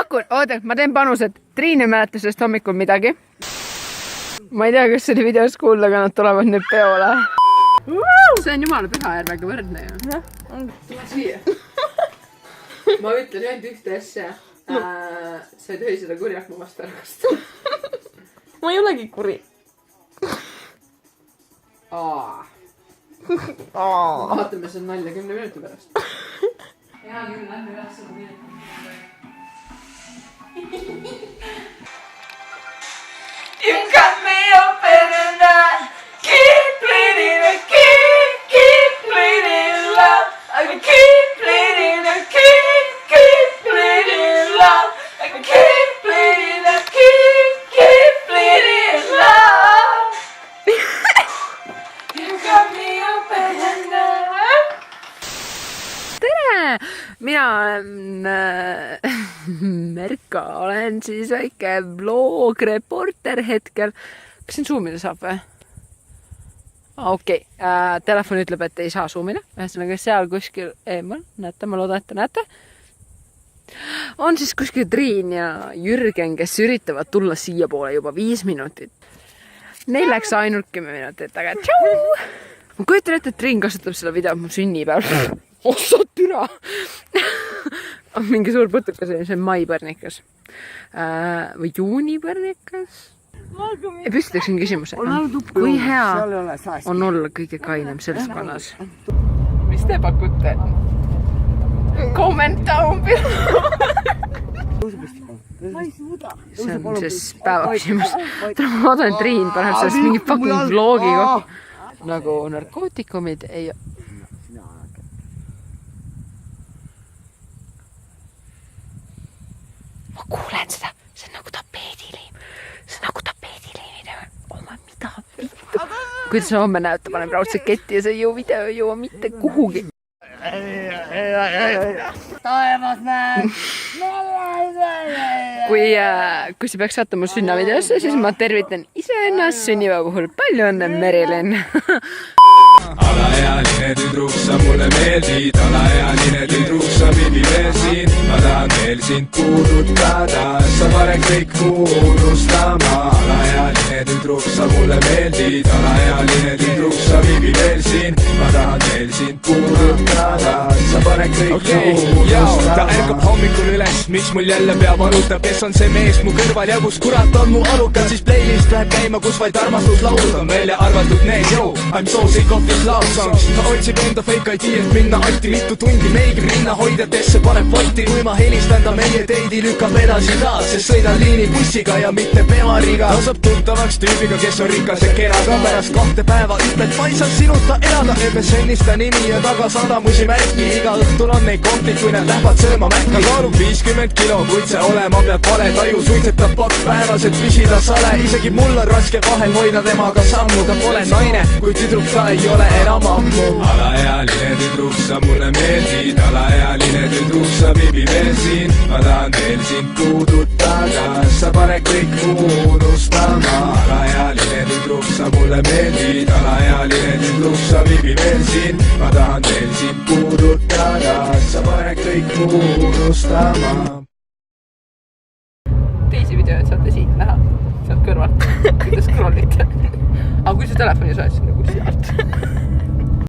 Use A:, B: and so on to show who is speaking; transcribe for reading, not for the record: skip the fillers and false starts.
A: pakun, oota, ma teen panused. Triin ei mäleta sellest hommikul midagi. Ma ei tea, kas see oli videos kuulda, aga nad tulevad nüüd peole. See on jumala Pühajärvega võrdne ju. Tule siia. Ma ütlen ainult ühte asja. Sa ei tohi seda kurjak mu vastu ära kasta.
B: Ma ei olegi kuri.
A: Vaatame seda nalja 10 minuti pärast. Hea küll, lähme üles seda minutit.
B: You got me open and I keep bleeding, I keep bleeding love. I keep bleeding, I keep bleeding love. I keep bleeding, I keep bleeding love. You got me open and I...
A: Tere! Mina olen Merka, olen siis väike vlog-reporter hetkel. Kas siin zoomida saab või? Okei, telefon ütleb, et ei saa zoomida. Ühesõnaga seal kuskil eemal, näete, ma loodan, et te näete. On siis kuskil Triin ja Jürgen, kes üritavad tulla siia poole juba 5 minutit. Neil läks ainult 10 minutit, aga tšau! Ma kujutan ette, et Triin kasutab selle video mu sünnipäev. Ossa türa! On mingi suur putukas, see on maipõrnikas. Või juunipõrnikas? Ja püstitaksin küsimuse. Kui hea on olla kõige kainem seltskonnas? Mis te pakute? Comment down below! See on siis päeva küsimus. Ma loodan, et Triin paneb sellest mingi fucking vlogi kokku. Nagu narkootikumid ei... Ma kuulen seda. See on nagu tapeediliim. See on nagu tapeediliimid. Oma mida vittu. Kuidas ma homme näyta, panen raudselt ketti ja see video ei jõua mitte kuhugi. Kui see peaks sattuma sünnavideosse, siis ma tervitan iseennast sünnipäeva puhul. Palju õnne, Merilin!
C: Alaealine tüdruk, sa mulle meeldid, alaealine tüdruk, sa vibi veel siin. Ma tahan veel sind puudutada, sa pane kõik unustama. Alaealine tüdruk, sa mulle meeldid, alaealine tüdruk, sa vibi veel siin. Ma tahan veel sind puudutada, sa pane kõik unustama. Ta ärkab hommikul üles, miks mul jälle pea valutab, kes on see mees mu kõrval ja kus kurat on mu alukad, siis playlist läheb käima, kus vaid armastuslaulud on välja arvatud need, yo, I'm so sick of this love songs. Ta otsib enda fake ID, et minna asti mitu tundi meigib minna hoidjatesse, paneb volti, kui ma helistan ta meie teidi lükkab edasi taas, sest sõidan liinibussiga ja mitte peariga. Ta saab tuttavaks tüübiga, kes on rikas ja kena, ka pärast 2 päeva ütled, ma ei saa sinuta elada, MSN-is ta nimi ja taga sadamusi märki, iga õhtul on neid kohtid, kui nad lähevad sööma mäkki. Ta kaalub 50 kilo, kuid see olema peab vale, taju suitsetab 2 päevas, et püsida sale, isegi mul on raske vahel hoida temaga sammu, ta pole naine, kui tüdruk ta ei ole enam ammu. Alaealine tüdruk, sa mulle meeldid, alaealine tüdruk, sa vibi veel siin. Ma tahan veel sind puudutada, sa pane kõik unustama. Alaealine tüdruk, sa mulle meeldid, alaealine tüdruk, sa vibi veel siin. Ma tahan veel sind puudutada, sa pane kõik unustama.
A: Teisi videoid saate siit näha, sealt kõrvalt, kui te scrollite. Aga kui sa telefoni saad, siis nagu sealt.